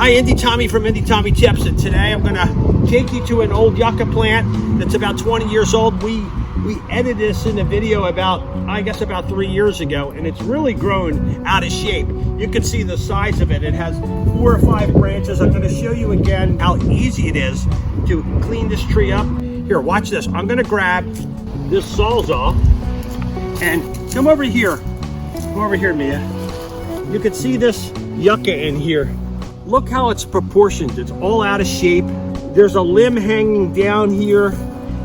Hi, Indy Tommy from Indy Tommy Tips, and today I'm gonna take you to an old yucca plant that's about 20 years old. We edited this in a video about 3 years ago, and it's really grown out of shape. You can see the size of it. It has 4 or 5 branches. I'm gonna show you again how easy it is to clean this tree up. Here, watch this. I'm gonna grab this Sawzall and come over here. Come over here, Mia. You can see this yucca in here. Look how it's proportioned. It's all out of shape. There's a limb hanging down here.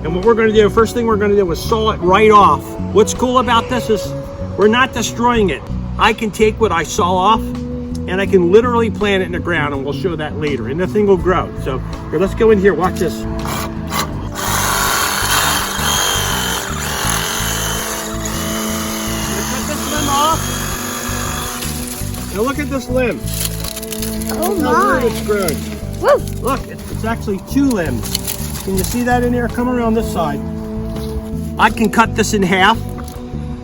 And what we're gonna do, first thing we're gonna do is saw it right off. What's cool about this is we're not destroying it. I can take what I saw off and I can literally plant it in the ground, and we'll show that later. And the thing will grow. So here, let's go in here, watch this. Cut this limb off. Now look at this limb. Oh my! It's grown. Woo. Look, it's actually 2 limbs. Can you see that in there? Come around this side. I can cut this in half,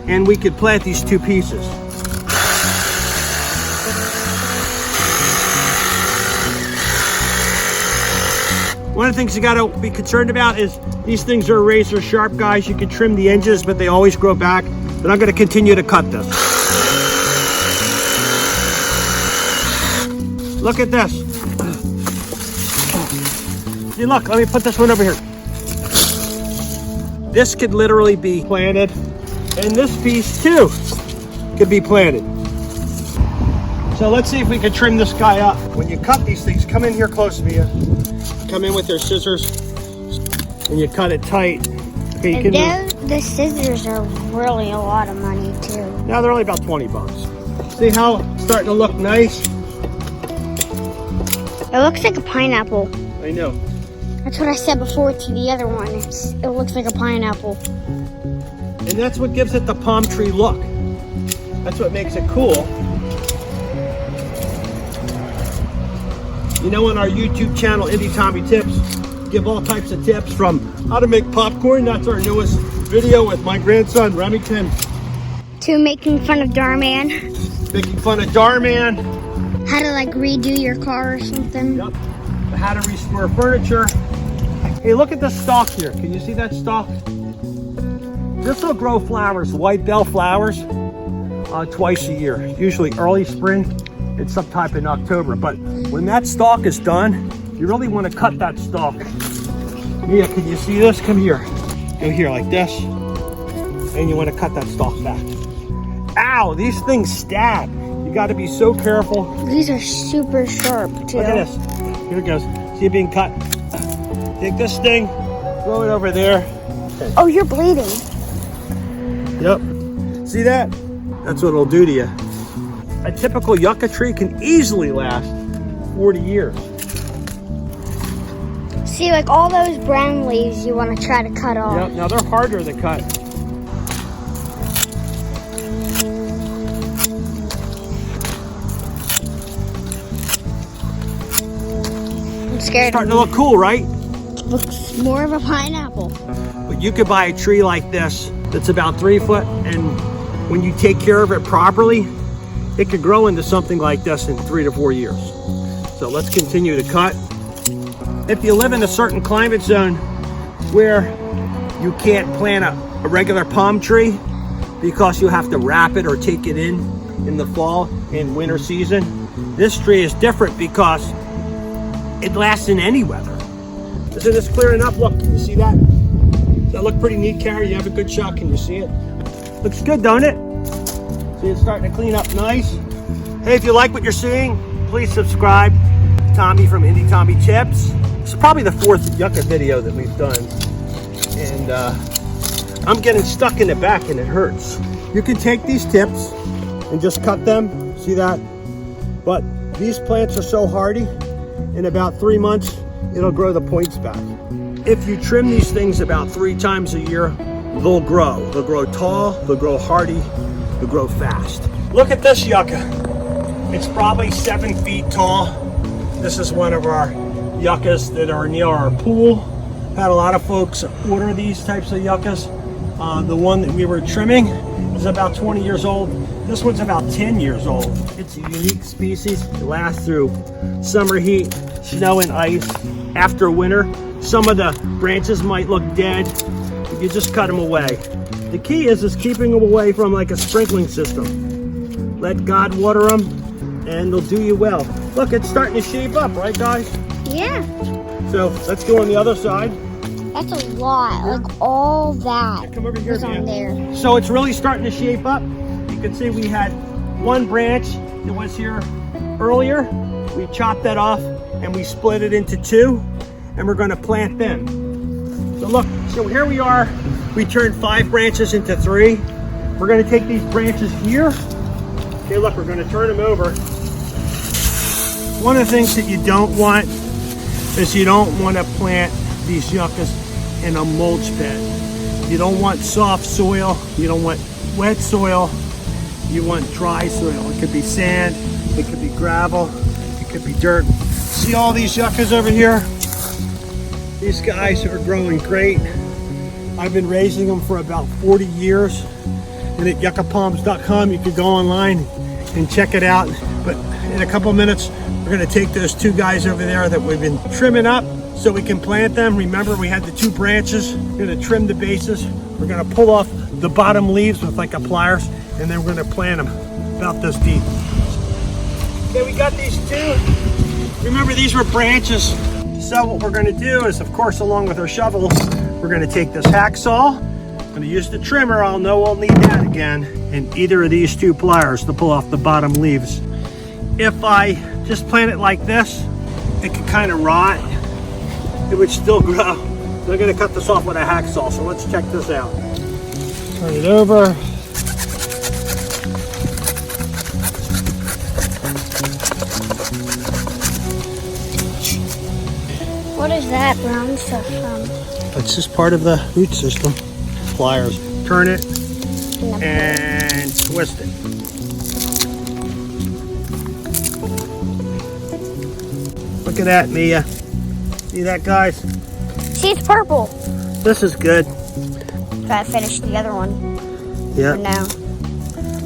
and we could plant these 2 pieces. One of the things you gotta be concerned about is these things are razor sharp, guys. You can trim the edges, but they always grow back. But I'm gonna continue to cut this. Look at this. See, look, let me put this one over here. This could literally be planted, and this piece too could be planted. So let's see if we can trim this guy up. When you cut these things, come in here close, Mia. Come in with your scissors, and you cut it tight. Okay, you can. The scissors are really a lot of money too. Now they're only about 20 bucks. See how it's starting to look nice? It looks like a pineapple. I know. That's what I said before to the other one. It looks like a pineapple. And that's what gives it the palm tree look. That's what makes it cool. You know, on our YouTube channel, Indy Tommy Tips, give all types of tips from how to make popcorn. That's our newest video with my grandson, Remington. To making fun of Darman. Making fun of Darman. How to like redo your car or something. Yep. How to restore furniture. Hey, look at this stalk here. Can you see that stalk? This will grow flowers, white bell flowers, twice a year. Usually early spring and sometime in October. But when that stalk is done, you really want to cut that stalk. Mia, can you see this? Come here. Go here like this. And you want to cut that stalk back. Ow, these things stab. You got to be so careful. These are super sharp too. Look at this. Here it goes. See it being cut. Take this thing, throw it over there. Okay. Oh, you're bleeding. Yep. See that? That's what it'll do to you. A typical yucca tree can easily last 40 years. See, like all those brown leaves you want to try to cut off. Yep. Now they're harder to cut. I'm scared. Starting to look cool, right? Looks more of a pineapple. But you could buy a tree like this that's about 3 foot, and when you take care of it properly, it could grow into something like this in 3 to 4 years. So let's continue to cut. If you live in a certain climate zone where you can't plant a regular palm tree because you have to wrap it or take it in the fall and winter season, this tree is different because it lasts in any weather. Isn't this clear enough? Look, you see that? Does that look pretty neat, Carrie? You have a good shot. Can you see it? Looks good, don't it? See, it's starting to clean up nice. Hey, if you like what you're seeing, please subscribe. Tommy from Indy Tommy Tips. This is probably the 4th yucca video that we've done. And I'm getting stuck in the back and it hurts. You can take these tips and just cut them. See that? But these plants are so hardy. In about 3 months, it'll grow the points back. If you trim these things about 3 times a year, they'll grow. They'll grow tall, they'll grow hardy, they'll grow fast. Look at this yucca. It's probably 7 feet tall. This is one of our yuccas that are near our pool. Had a lot of folks order these types of yuccas. The one that we were trimming is about 20 years old. This one's about 10 years old. It's a unique species. It lasts through summer heat, snow and ice. After winter, some of the branches might look dead if you just cut them away. The key is keeping them away from like a sprinkling system. Let God water them and they'll do you well. Look, it's starting to shape up, right guys? Yeah. So let's go on the other side. That's a lot. Like all that Come over here, was on Dan. there. So it's really starting to shape up. You can see we had one branch that was here earlier. We chopped that off and we split it into two, and we're going to plant them. So look, so here we are. We turned 5 branches into 3. We're going to take these branches here. Okay, look, we're going to turn them over. One of the things that you don't want is you don't want to plant these yuccas in a mulch bed. You don't want soft soil. You don't want wet soil. You want dry soil. It could be sand. It could be gravel. It could be dirt. See all these yuccas over here? These guys are growing great. I've been raising them for about 40 years. And at yuccapalms.com, you could go online and check it out. But in a couple minutes, we're going to take those 2 guys over there that we've been trimming up so we can plant them. Remember, we had the 2 branches. We're going to trim the bases. We're going to pull off the bottom leaves with like a pliers, and then we're going to plant them about this deep. Okay, we got these 2. Remember, these were branches. So what we're going to do is, of course, along with our shovel, we're going to take this hacksaw. I'm going to use the trimmer. I'll know we'll need that again, and either of these 2 pliers to pull off the bottom leaves. If I just plant it like this, it could kind of rot. It would still grow. So I'm going to cut this off with a hacksaw. So let's check this out. Turn it over. What is that brown stuff from? It's just part of the root system. Pliers. Turn it and twist it. Look at that, Mia. See that, guys? See, it's purple. This is good. Gotta finish the other one. Yeah. For now.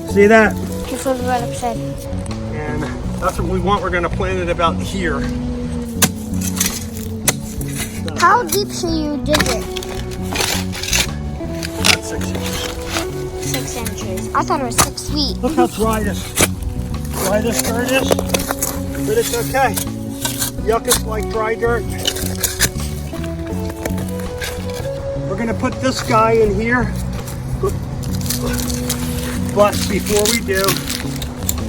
See that? Just flip it right upside. And that's what we want. We're going to plant it about here. How deep should you dig it? About 6 inches. 6 inches. I thought it was 6 feet. Look how dry this dirt is. But it's okay. Yuccas like dry dirt. We're going to put this guy in here. But before we do,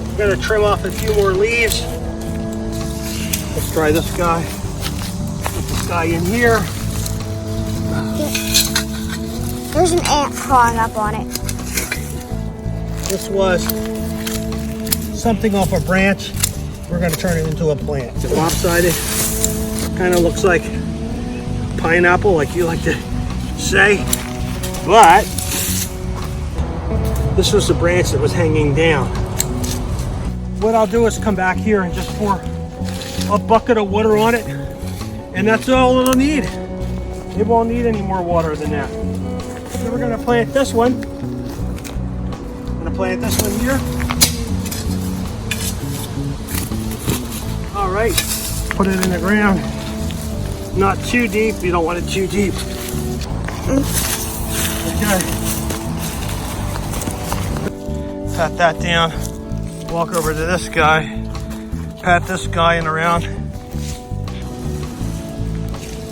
we're going to trim off a few more leaves. Let's try this guy. Put this guy in here. There's an ant crawling up on it. This was something off a branch. We're going to turn it into a plant. It's lopsided. Kind of looks like pineapple, like you like to say. But this was the branch that was hanging down. What I'll do is come back here and just pour a bucket of water on it. And that's all it'll need. It won't need any more water than that. So we're going to plant this one. I'm going to plant this one here. All right, put it in the ground. Not too deep. You don't want it too deep. Okay. Pat that down. Walk over to this guy. Pat this guy in around.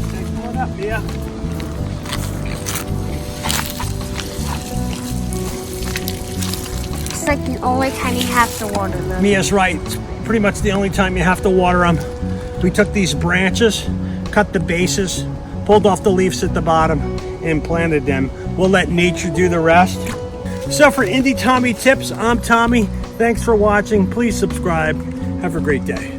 Okay, come on up, Mia. It's like the only time you have to water them. Mia's right. It's pretty much the only time you have to water them. We took these branches, cut the bases, pulled off the leaves at the bottom, and planted them. We'll let nature do the rest. So for Indie Tommy Tips, I'm Tommy. Thanks for watching. Please subscribe. Have a great day.